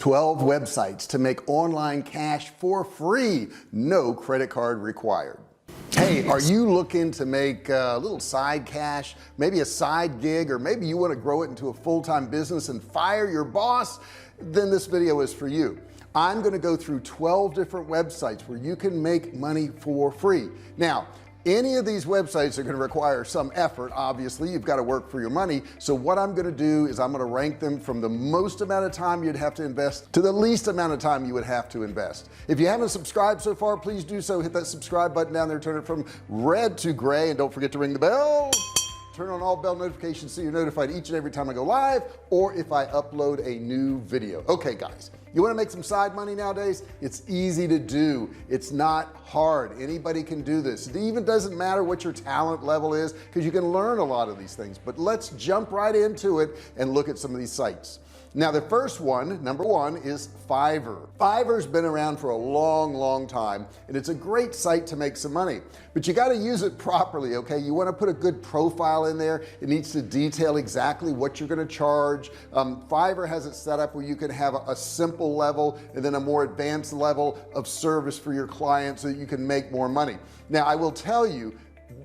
12 websites to make online cash for free, no credit card required. Hey, are you looking to make a little side cash, maybe a side gig, or maybe you want to grow it into a full-time business and fire your boss? Then this video is for you. I'm going to go through 12 different websites where you can make money for free. Now, any of these websites are going to require some effort. Obviously, you've got to work for your money. So what I'm going to do is I'm going to rank them from the most amount of time you'd have to invest to the least amount of time you would have to invest. If you haven't subscribed so far, please do so. Hit that subscribe button down there, turn it from red to gray, and don't forget to ring the bell. Turn on all bell notifications so you're notified each and every time I go live or if I upload a new video. Okay guys, you want to make some side money nowadays? It's easy to do. It's not hard. Anybody can do this. It even doesn't matter what your talent level is because you can learn a lot of these things. But let's jump right into it and look at some of these sites. Now the first one, number one, is FIVERR. FIVERR's been around for a long time and it's a great site to make some money, but you got to use it properly. Okay, you want to put a good profile in there. It needs to detail exactly what you're going to charge. FIVERR has it set up where you can have a simple level and then a more advanced level of service for your clients so that you can make more money. Now I will tell you,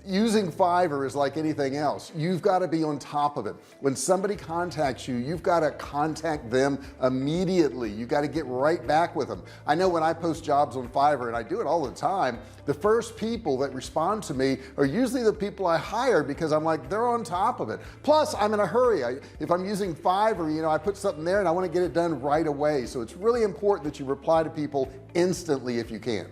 using FIVERR is like anything else. You've got to be on top of it. When somebody contacts you, you've got to contact them immediately. You got to get right back with them. I know when I post jobs on FIVERR, and I do it all the time, the first people that respond to me are usually the people I hire because I'm like, they're on top of it. Plus I'm in a hurry. If I'm using FIVERR, you know, I put something there and I want to get it done right away. So it's really important that you reply to people instantly if you can.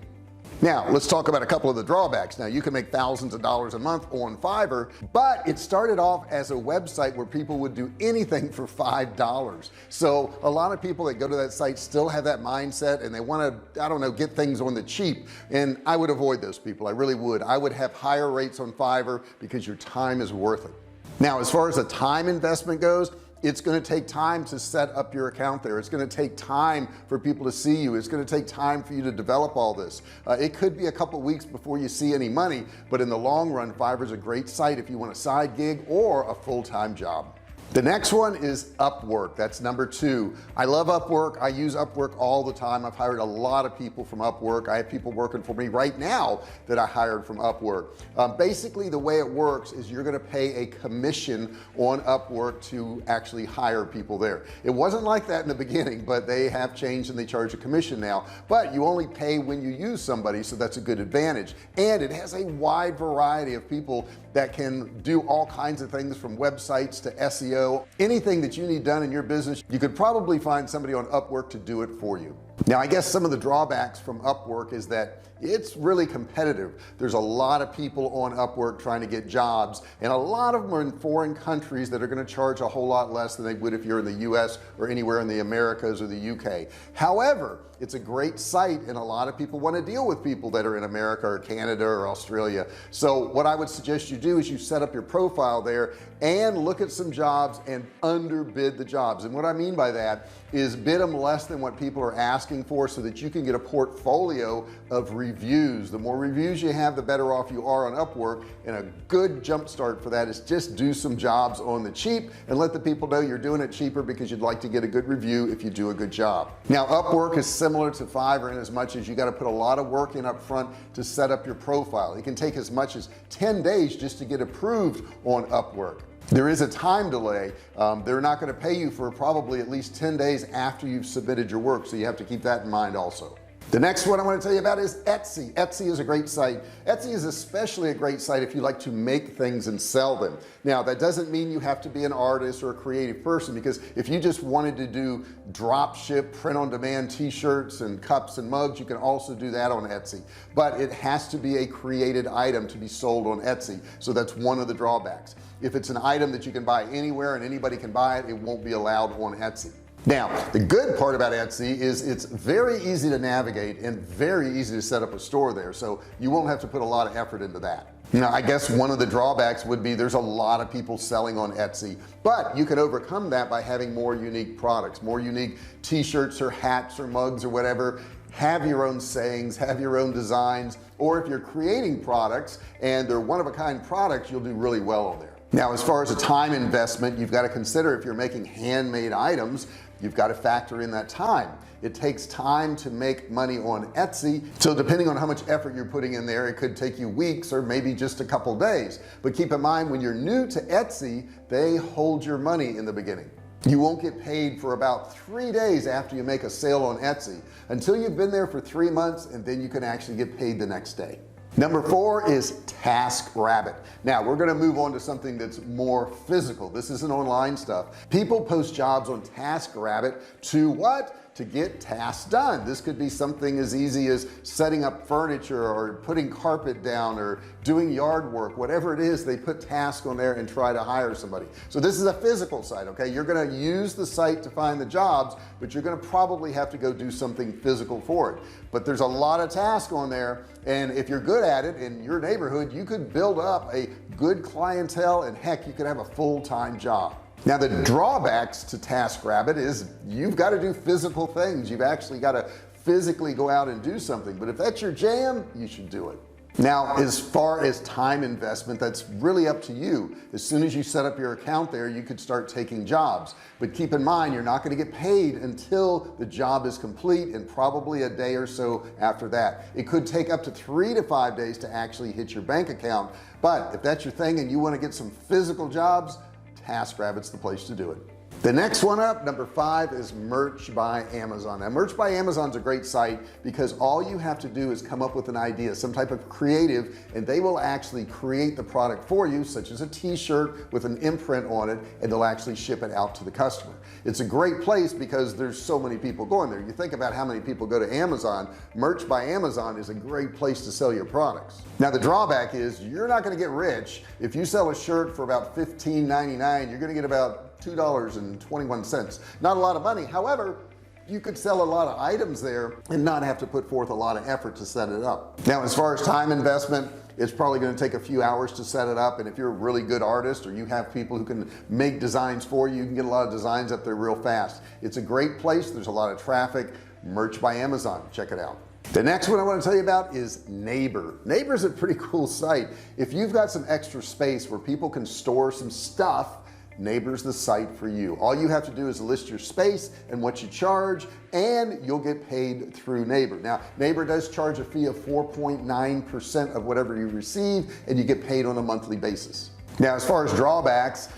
Now let's talk about a couple of the drawbacks. Now you can make thousands of dollars a month on FIVERR, but it started off as a website where people would do anything for $5. So a lot of people that go to that site still have that mindset and they want to, I don't know, get things on the cheap, and I would avoid those people. I really would. I would have higher rates on FIVERR because your time is worth it. Now as far as the time investment goes, it's going to take time to set up your account there. It's going to take time for people to see you. It's going to take time for you to develop all this. It could be a couple weeks before you see any money, but in the long run, FIVERR is a great site if you want a side gig or a full-time job. The next one is UPWORK. That's number two. I love UPWORK. I use UPWORK all the time. I've hired a lot of people from UPWORK. I have people working for me right now that I hired from UPWORK. Basically the way it works is you're going to pay a commission on UPWORK to actually hire people there. It wasn't like that in the beginning, but they have changed and they charge a commission now, but you only pay when you use somebody. So that's a good advantage. And it has a wide variety of people that can do all kinds of things from websites to SEO. Anything that you need done in your business, you could probably find somebody on UPWORK to do it for you. Now I guess some of the drawbacks from UPWORK is that it's really competitive. There's a lot of people on UPWORK trying to get jobs, and a lot of them are in foreign countries that are going to charge a whole lot less than they would if you're in the US or anywhere in the Americas or the UK. However, it's a great site and a lot of people want to deal with people that are in America or Canada or Australia. So what I would suggest you do is you set up your profile there and look at some jobs and underbid the jobs. And what I mean by that is bid them less than what people are asking for so that you can get a portfolio of reviews. The more reviews you have, the better off you are on UPWORK, and a good jump start for that is just do some jobs on the cheap and let the people know you're doing it cheaper because you'd like to get a good review if you do a good job. Now UPWORK is similar to FIVERR in as much as you got to put a lot of work in up front to set up your profile. It can take as much as 10 days just to get approved on UPWORK. There is a time delay. They're not going to pay you for probably at least 10 days after you've submitted your work, so you have to keep that in mind also. The next one I want to tell you about is Etsy. Etsy is a great site. Etsy is especially a great site if you like to make things and sell them. Now that doesn't mean you have to be an artist or a creative person, because if you just wanted to do drop ship, print on demand t-shirts and cups and mugs, you can also do that on Etsy, but it has to be a created item to be sold on Etsy. So that's one of the drawbacks. If it's an item that you can buy anywhere and anybody can buy it, it won't be allowed on Etsy. Now the good part about Etsy is it's very easy to navigate and very easy to set up a store there, so you won't have to put a lot of effort into that. Now I guess one of the drawbacks would be there's a lot of people selling on Etsy, but you can overcome that by having more unique products, more unique t-shirts or hats or mugs or whatever. Have your own sayings, have your own designs, or if you're creating products and they're one-of-a-kind products, you'll do really well on there. Now as far as a time investment, you've got to consider if you're making handmade items, you've got to factor in that time. It takes time to make money on Etsy, so depending on how much effort you're putting in there, it could take you weeks or maybe just a couple days. But keep in mind, when you're new to Etsy, they hold your money in the beginning. You won't get paid for about 3 days after you make a sale on Etsy, until you've been there for 3 months, and then you can actually get paid the next day. Number 4 is TASKRABBIT. Now we're going to move on to something that's more physical. This isn't online stuff. People post jobs on TASKRABBIT to what? To get tasks done. This could be something as easy as setting up furniture or putting carpet down or doing yard work. Whatever it is, they put tasks on there and try to hire somebody. So this is a physical site. Okay, you're going to use the site to find the jobs, but you're going to probably have to go do something physical for it. But there's a lot of tasks on there, and if you're good at it in your neighborhood, you could build up a good clientele, and heck, you could have a full-time job. Now the drawbacks to TASKRABBIT is you've got to do physical things. You've actually got to physically go out and do something, but if that's your jam, you should do it. Now as far as time investment, that's really up to you. As soon as you set up your account there, you could start taking jobs, but keep in mind, you're not going to get paid until the job is complete, and probably a day or so after that. It could take up to 3 to 5 days to actually hit your bank account, but if that's your thing and you want to get some physical jobs, TASKRABBIT's the place to do it. The next one up, number 5, is Merch by Amazon. Now Merch by Amazon's a great site because all you have to do is come up with an idea, some type of creative, and they will actually create the product for you, such as a t-shirt with an imprint on it, and they'll actually ship it out to the customer. It's a great place because there's so many people going there. You think about how many people go to Amazon. Merch by Amazon is a great place to sell your products. Now the drawback is you're not going to get rich. If you sell a shirt for about $15.99, you're going to get about $2.21. Not a lot of money. However, you could sell a lot of items there and not have to put forth a lot of effort to set it up. Now as far as time investment, it's probably going to take a few hours to set it up, and if you're a really good artist or you have people who can make designs for you, you can get a lot of designs up there real fast. It's a great place. There's a lot of traffic. Merch by Amazon, check it out. The next one I want to tell you about is Neighbor. Neighbor's a pretty cool site. If you've got some extra space where people can store some stuff, Neighbor's the site for you. All you have to do is list your space and what you charge, and you'll get paid through Neighbor. Now Neighbor does charge a fee of 4.9% of whatever you receive, and you get paid on a monthly basis. Now as far as drawbacks,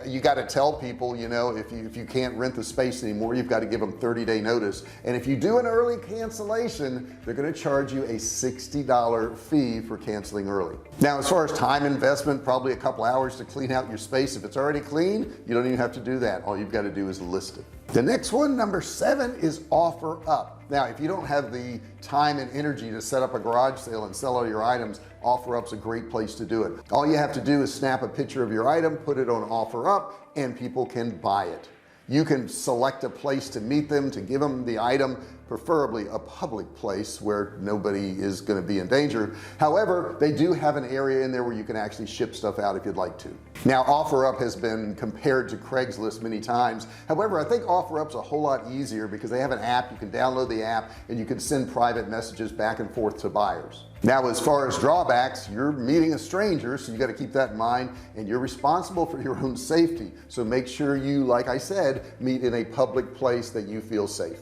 you got to tell people, you know, if you can't rent the space anymore, you've got to give them 30-day notice, and if you do an early cancellation, they're going to charge you a $60 fee for canceling early. Now as far as time investment, probably a couple hours to clean out your space. If it's already clean, you don't even have to do that. All you've got to do is list it. The next one, number 7, is OfferUp. Now if you don't have the time and energy to set up a garage sale and sell all your items, OfferUp's a great place to do it. All you have to do is snap a picture of your item, put it on OfferUp, and people can buy it. You can select a place to meet them, to give them the item, preferably a public place where nobody is going to be in danger. However, they do have an area in there where you can actually ship stuff out if you'd like to. Now OfferUp has been compared to Craigslist many times. However, I think OfferUp's a whole lot easier because they have an app. You can download the app and you can send private messages back and forth to buyers. Now as far as drawbacks, you're meeting a stranger, so you got to keep that in mind, and you're responsible for your own safety. So make sure you, like I said, meet in a public place that you feel safe.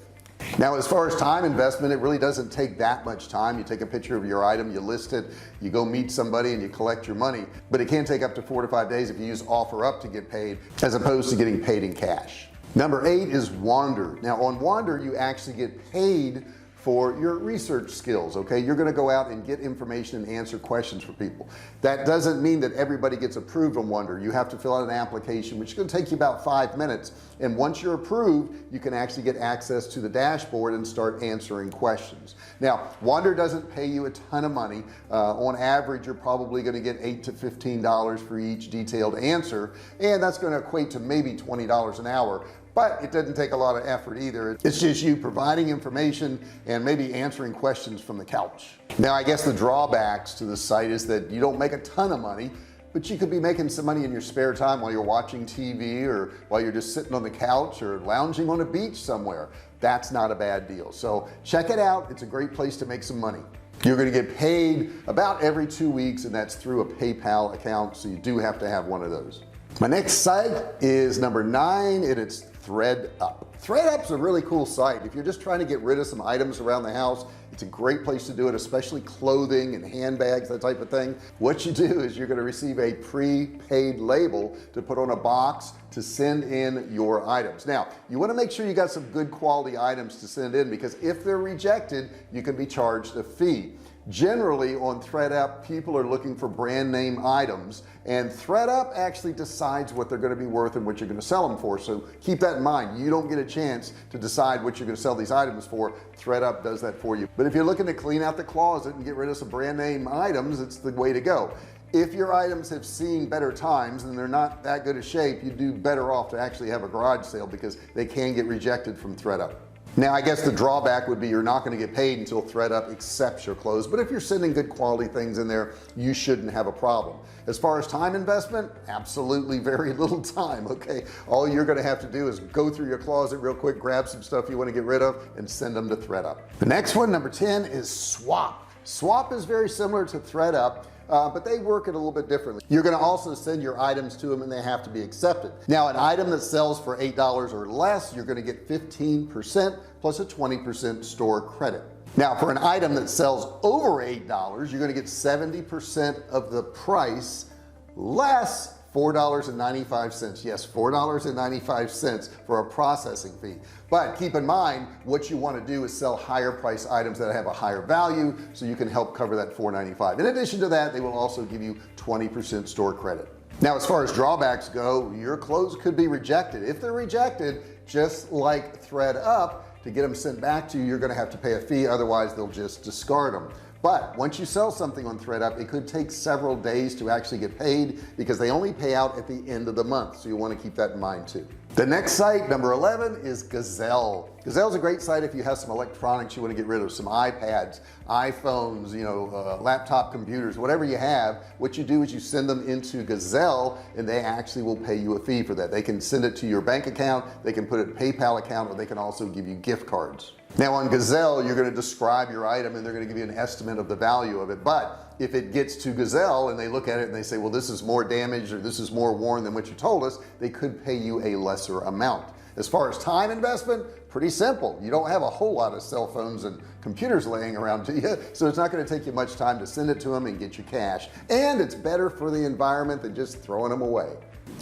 Now as far as time investment, it really doesn't take that much time. You take a picture of your item, you list it, you go meet somebody, and you collect your money, but it can take up to 4 to 5 days if you use OfferUp to get paid, as opposed to getting paid in cash. Number 8 is Wander. Now on Wander, you actually get paid for your research skills. Okay, you're going to go out and get information and answer questions for people. That doesn't mean that everybody gets approved on Wander. You have to fill out an application, which is going to take you about 5 minutes, and once you're approved, you can actually get access to the dashboard and start answering questions. Now Wander doesn't pay you a ton of money. On average, you're probably going to get $8 to $15 for each detailed answer, and that's going to equate to maybe $20 an hour. But it doesn't take a lot of effort either. It's just you providing information and maybe answering questions from the couch. Now I guess the drawbacks to the site is that you don't make a ton of money, but you could be making some money in your spare time while you're watching TV, or while you're just sitting on the couch or lounging on a beach somewhere. That's not a bad deal. So check it out. It's a great place to make some money. You're going to get paid about every 2 weeks, and that's through a PayPal account, so you do have to have one of those. My next site is number 9, and it's ThreadUp. ThredUp's a really cool site. If you're just trying to get rid of some items around the house, it's a great place to do it, especially clothing and handbags, that type of thing. What you do is you're going to receive a prepaid label to put on a box to send in your items. Now you want to make sure you got some good quality items to send in, because if they're rejected, you can be charged a fee. Generally on ThredUp, people are looking for brand name items, and ThredUp actually decides what they're going to be worth and what you're going to sell them for. So keep that in mind. You don't get a chance to decide what you're going to sell these items for. ThredUp does that for you. But if you're looking to clean out the closet and get rid of some brand name items, it's the way to go. If your items have seen better times and they're not that good a shape, you do better off to actually have a garage sale, because they can get rejected from ThredUp. Now I guess the drawback would be you're not going to get paid until ThredUp accepts your clothes, but if you're sending good quality things in there, you shouldn't have a problem. As far as time investment, absolutely very little time. Okay, all you're going to have to do is go through your closet real quick, grab some stuff you want to get rid of, and send them to ThredUp. The next one, number 10, is Swap. Swap is very similar to ThredUp, but they work it a little bit differently. You're going to also send your items to them, and they have to be accepted. Now an item that sells for $8 or less, you're going to get 15% plus a 20% store credit. Now for an item that sells over $8, you're going to get 70% of the price less $4.95. Yes, $4.95 for a processing fee. But keep in mind, what you want to do is sell higher price items that have a higher value, so you can help cover that $4.95. In addition to that, they will also give you 20% store credit. Now as far as drawbacks go, your clothes could be rejected. If they're rejected, just like ThredUp, to get them sent back to you, you're going to have to pay a fee. Otherwise they'll just discard them. But once you sell something on ThredUp, it could take several days to actually get paid, because they only pay out at the end of the month. So you want to keep that in mind too. The next site, number 11, is Gazelle. Gazelle is a great site if you have some electronics you want to get rid of, some iPads, iPhones, laptop computers, whatever you have. What you do is you send them into Gazelle, and they actually will pay you a fee for that. They can send it to your bank account, they can put it in a PayPal account, or they can also give you gift cards. Now on Gazelle, you're going to describe your item, and they're going to give you an estimate of the value of it. But if it gets to Gazelle and they look at it and they say, well, this is more damaged, or this is more worn than what you told us, they could pay you a lesser amount. As far as time investment, pretty simple. You don't have a whole lot of cell phones and computers laying around to you, so it's not going to take you much time to send it to them and get your cash, and it's better for the environment than just throwing them away.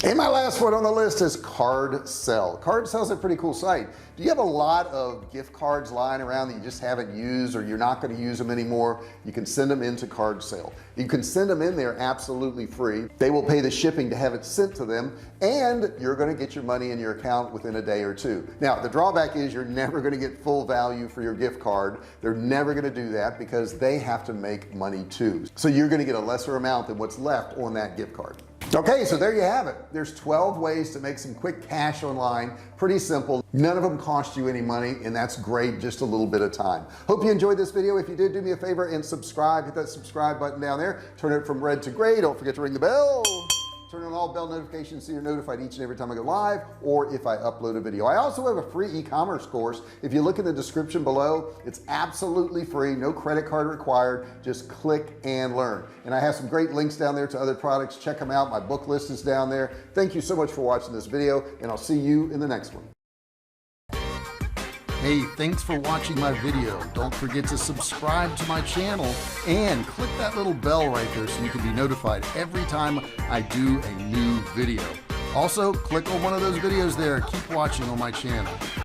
And my last one on the list is CARDSELL. CARDSELL is a pretty cool site. Do you have a lot of gift cards lying around that you just haven't used, or you're not going to use them anymore? You can send them into CARDSELL. You can send them in there absolutely free. They will pay the shipping to have it sent to them, and you're going to get your money in your account within a day or two. Now the drawback is you're never going to get full value for your gift card. They're never going to do that, because they have to make money too. So you're going to get a lesser amount than what's left on that gift card. Okay, so there you have it. There's 12 ways to make some quick cash online. Pretty simple. None of them cost you any money, and that's great. Just a little bit of time. Hope you enjoyed this video. If you did, do me a favor and subscribe. Hit that subscribe button down there. Turn it from red to gray. Don't forget to ring the bell. Turn on all bell notifications so you're notified each and every time I go live, or if I upload a video. I also have a free e-commerce course. If you look in the description below, it's absolutely free, no credit card required. Just click and learn. And I have some great links down there to other products. Check them out. My book list is down there. Thank you so much for watching this video, and I'll see you in the next one. Hey, thanks for watching my video. Don't forget to subscribe to my channel and click that little bell right there so you can be notified every time I do a new video. Also, click on one of those videos there. Keep watching on my channel.